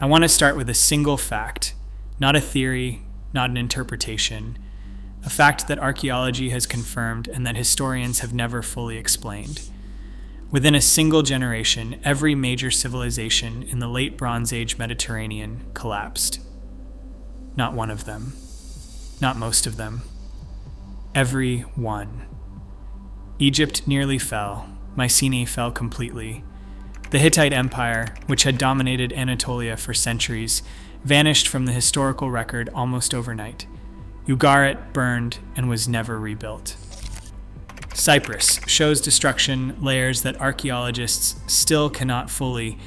I want to start with a single fact, not a theory, not an interpretation, a fact that archaeology has confirmed and that historians have never fully explained. Within a single generation, every major civilization in the late Bronze Age Mediterranean collapsed. Not one of them. Not most of them. Every one. Egypt nearly fell. Mycenae fell completely. The Hittite Empire, which had dominated Anatolia for centuries, vanished from the historical record almost overnight. Ugarit burned and was never rebuilt. Cyprus shows destruction layers that archaeologists still cannot fully.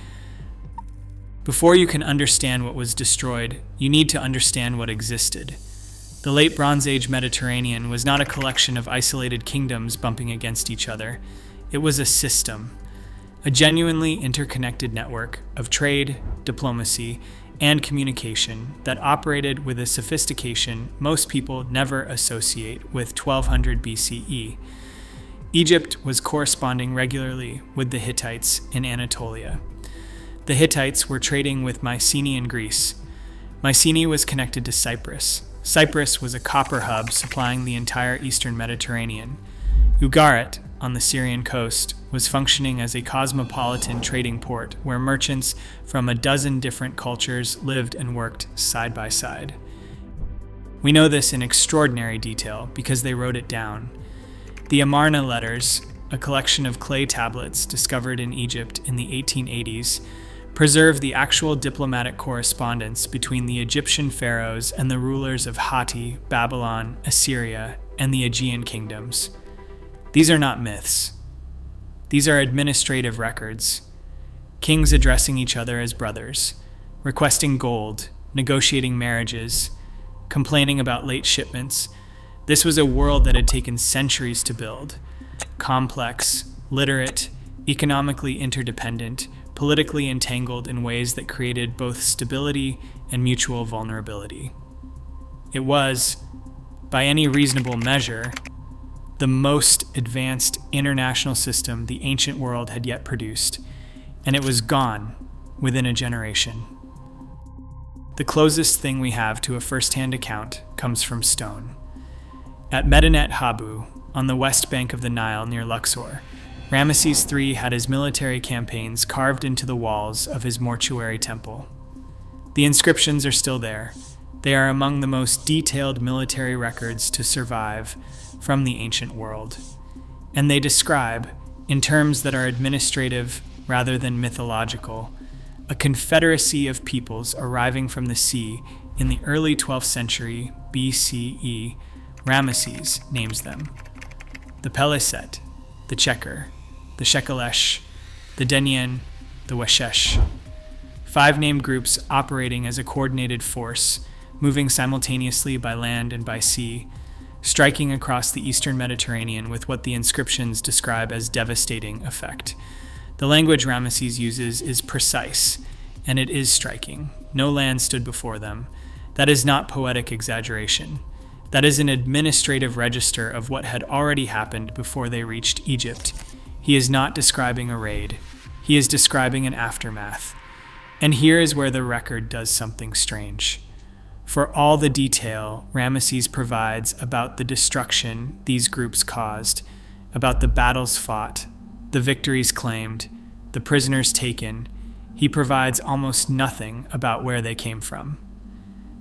Before you can understand what was destroyed, you need to understand what existed. The late Bronze Age Mediterranean was not a collection of isolated kingdoms bumping against each other. It was a system, a genuinely interconnected network of trade, diplomacy, and communication that operated with a sophistication most people never associate with 1200 BCE. Egypt was corresponding regularly with the Hittites in Anatolia. The Hittites were trading with Mycenaean Greece. Mycenae was connected to Cyprus. Cyprus was a copper hub supplying the entire eastern Mediterranean. Ugarit, on the Syrian coast, was functioning as a cosmopolitan trading port where merchants from a dozen different cultures lived and worked side by side. We know this in extraordinary detail because they wrote it down. The Amarna letters, a collection of clay tablets discovered in Egypt in the 1880s, preserve the actual diplomatic correspondence between the Egyptian pharaohs and the rulers of Hatti, Babylon, Assyria, and the Aegean kingdoms. These are not myths. These are administrative records. Kings addressing each other as brothers, requesting gold, negotiating marriages, complaining about late shipments. This was a world that had taken centuries to build. Complex, literate, economically interdependent, politically entangled in ways that created both stability and mutual vulnerability. It was, by any reasonable measure, the most advanced international system the ancient world had yet produced, and it was gone within a generation. The closest thing we have to a first-hand account comes from stone. At Medinet Habu, on the west bank of the Nile near Luxor, Ramesses III had his military campaigns carved into the walls of his mortuary temple. The inscriptions are still there. They are among the most detailed military records to survive from the ancient world. And they describe, in terms that are administrative rather than mythological, a confederacy of peoples arriving from the sea in the early 12th century BCE. Ramesses names them: the Peleset, the Checker, the Shekelesh, the Denyen, the Weshesh. 5 named groups operating as a coordinated force, moving simultaneously by land and by sea, striking across the eastern Mediterranean with what the inscriptions describe as devastating effect. The language Ramesses uses is precise, and it is striking. No land stood before them. That is not poetic exaggeration. That is an administrative register of what had already happened before they reached Egypt. He is not describing a raid. He is describing an aftermath. And here is where the record does something strange. For all the detail Ramesses provides about the destruction these groups caused, about the battles fought, the victories claimed, the prisoners taken, he provides almost nothing about where they came from.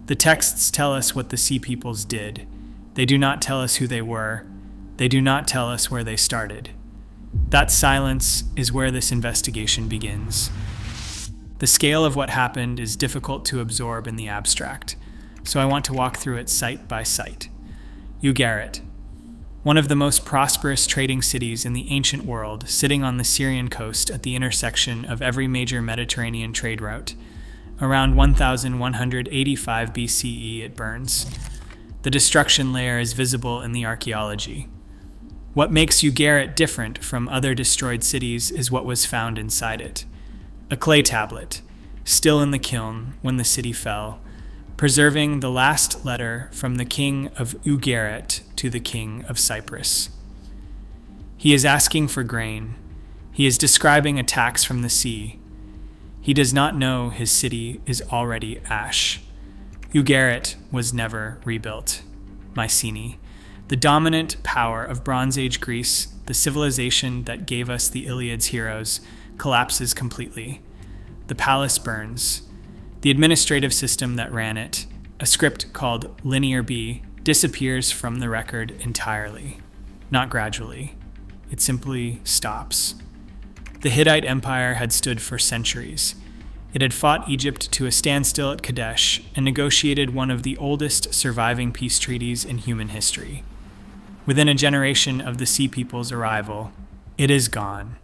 The texts tell us what the Sea Peoples did. They do not tell us who they were. They do not tell us where they started. That silence is where this investigation begins. The scale of what happened is difficult to absorb in the abstract, so I want to walk through it site by site. Ugarit, one of the most prosperous trading cities in the ancient world, sitting on the Syrian coast at the intersection of every major Mediterranean trade route. Around 1185 BCE it burns. The destruction layer is visible in the archaeology. What makes Ugarit different from other destroyed cities is what was found inside it. A clay tablet, still in the kiln when the city fell, preserving the last letter from the king of Ugarit to the king of Cyprus. He is asking for grain. He is describing attacks from the sea. He does not know his city is already ash. Ugarit was never rebuilt. Mycenae, the dominant power of Bronze Age Greece, the civilization that gave us the Iliad's heroes, collapses completely. The palace burns. The administrative system that ran it, a script called Linear B, disappears from the record entirely. Not gradually. It simply stops. The Hittite Empire had stood for centuries. It had fought Egypt to a standstill at Kadesh and negotiated one of the oldest surviving peace treaties in human history. Within a generation of the Sea People's arrival, it is gone.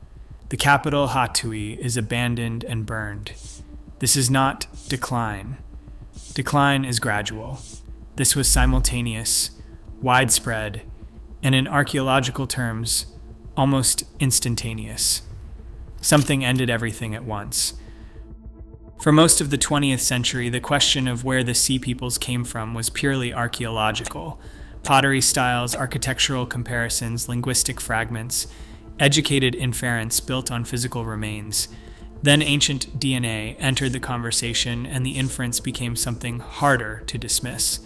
The capital, Hatui, is abandoned and burned. This is not decline. Decline is gradual. This was simultaneous, widespread, and in archaeological terms, almost instantaneous. Something ended everything at once. For most of the 20th century, the question of where the Sea Peoples came from was purely archaeological. Pottery styles, architectural comparisons, linguistic fragments, educated inference built on physical remains. Then ancient DNA entered the conversation, and the inference became something harder to dismiss.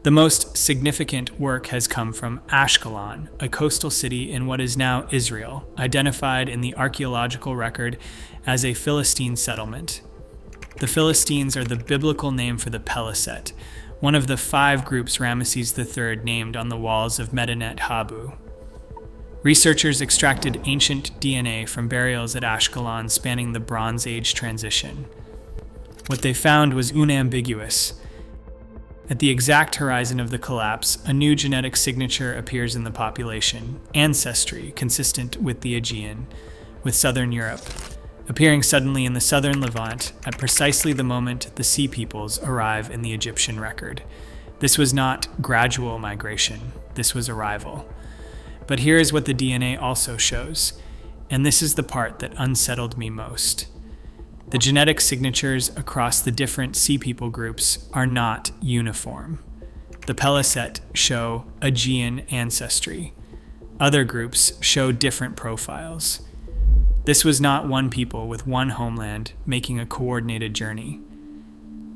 The most significant work has come from Ashkelon, a coastal city in what is now Israel, identified in the archaeological record as a Philistine settlement. The Philistines are the biblical name for the Peliset, one of the 5 groups Ramesses III named on the walls of Medinet Habu. Researchers extracted ancient DNA from burials at Ashkelon spanning the Bronze Age transition. What they found was unambiguous. At the exact horizon of the collapse, a new genetic signature appears in the population, ancestry consistent with the Aegean, with southern Europe, appearing suddenly in the southern Levant at precisely the moment the Sea Peoples arrive in the Egyptian record. This was not gradual migration, this was arrival. But here is what the DNA also shows, and this is the part that unsettled me most. The genetic signatures across the different Sea People groups are not uniform. The Peliset show Aegean ancestry. Other groups show different profiles. This was not one people with one homeland making a coordinated journey.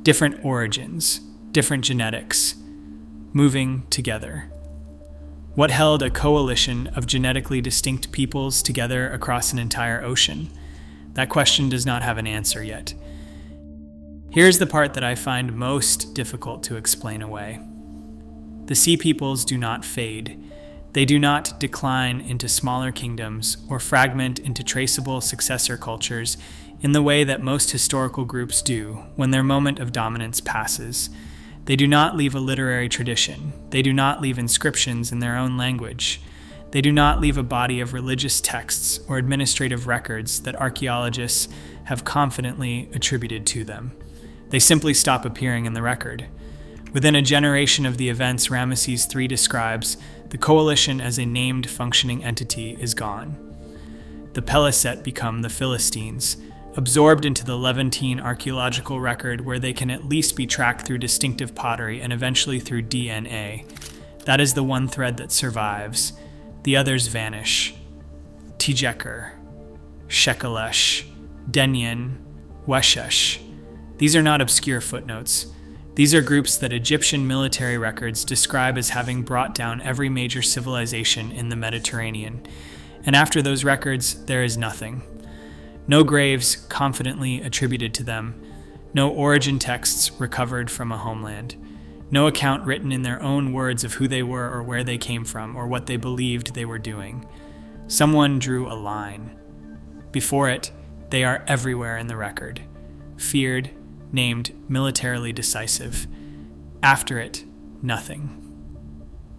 Different origins, different genetics, moving together. What held a coalition of genetically distinct peoples together across an entire ocean? That question does not have an answer yet. Here's the part that I find most difficult to explain away. The Sea Peoples do not fade. They do not decline into smaller kingdoms or fragment into traceable successor cultures in the way that most historical groups do when their moment of dominance passes. They do not leave a literary tradition. They do not leave inscriptions in their own language. They do not leave a body of religious texts or administrative records that archaeologists have confidently attributed to them. They simply stop appearing in the record. Within a generation of the events Ramesses III describes, the coalition as a named functioning entity is gone. The Peliset become the Philistines, absorbed into the Levantine archaeological record where they can at least be tracked through distinctive pottery and eventually through DNA. That is the one thread that survives. The others vanish. Tijeker, Shekelesh, Denyen, Weshesh. These are not obscure footnotes. These are groups that Egyptian military records describe as having brought down every major civilization in the Mediterranean. And after those records, there is nothing. No graves confidently attributed to them. No origin texts recovered from a homeland. No account written in their own words of who they were or where they came from or what they believed they were doing. Someone drew a line. Before it, they are everywhere in the record. Feared, named militarily decisive. After it, nothing.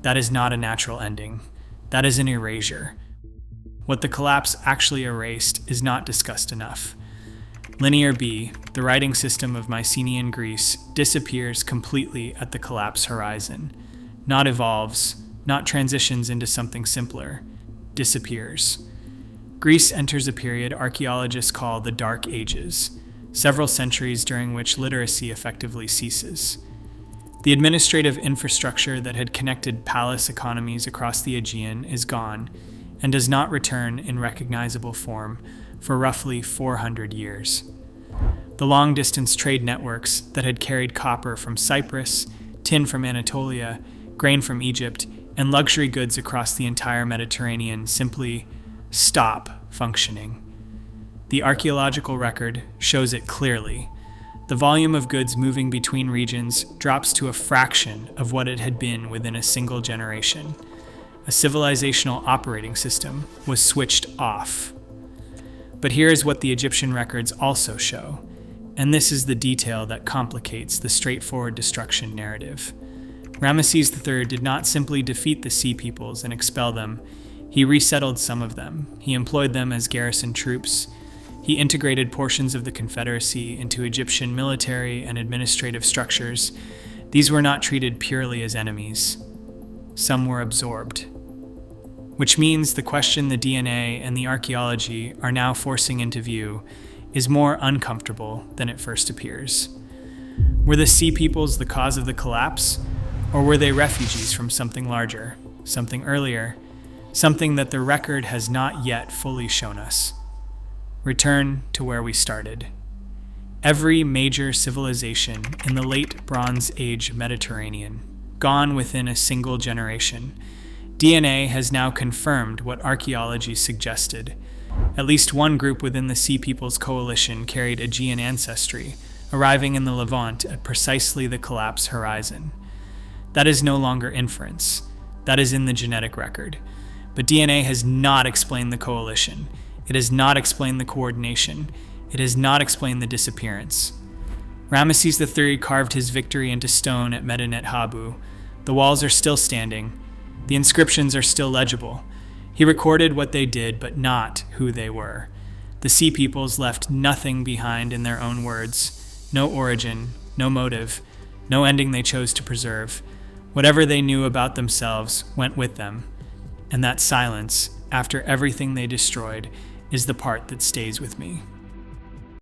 That is not a natural ending. That is an erasure. What the collapse actually erased is not discussed enough. Linear B, the writing system of Mycenaean Greece, disappears completely at the collapse horizon. Not evolves, not transitions into something simpler. Disappears. Greece enters a period archaeologists call the Dark Ages, several centuries during which literacy effectively ceases. The administrative infrastructure that had connected palace economies across the Aegean is gone and does not return in recognizable form for roughly 400 years. The long-distance trade networks that had carried copper from Cyprus, tin from Anatolia, grain from Egypt, and luxury goods across the entire Mediterranean simply stop functioning. The archaeological record shows it clearly. The volume of goods moving between regions drops to a fraction of what it had been within a single generation. A civilizational operating system was switched off. But here is what the Egyptian records also show, and this is the detail that complicates the straightforward destruction narrative. Ramesses III did not simply defeat the sea peoples and expel them. He resettled some of them. He employed them as garrison troops. He integrated portions of the confederacy into Egyptian military and administrative structures. These were not treated purely as enemies. Some were absorbed. Which means the question the DNA and the archaeology are now forcing into view is more uncomfortable than it first appears. Were the sea peoples the cause of the collapse? Or were they refugees from something larger, something earlier, something that the record has not yet fully shown us? Return to where we started. Every major civilization in the late Bronze Age Mediterranean, gone within a single generation. DNA has now confirmed what archaeology suggested. At least one group within the Sea Peoples Coalition carried Aegean ancestry, arriving in the Levant at precisely the collapse horizon. That is no longer inference. That is in the genetic record. But DNA has not explained the coalition. It has not explained the coordination. It has not explained the disappearance. Ramesses III carved his victory into stone at Medinet Habu. The walls are still standing. The inscriptions are still legible. He recorded what they did, but not who they were. The Sea Peoples left nothing behind in their own words. No origin, no motive, no ending they chose to preserve. Whatever they knew about themselves went with them. And that silence, after everything they destroyed, is the part that stays with me.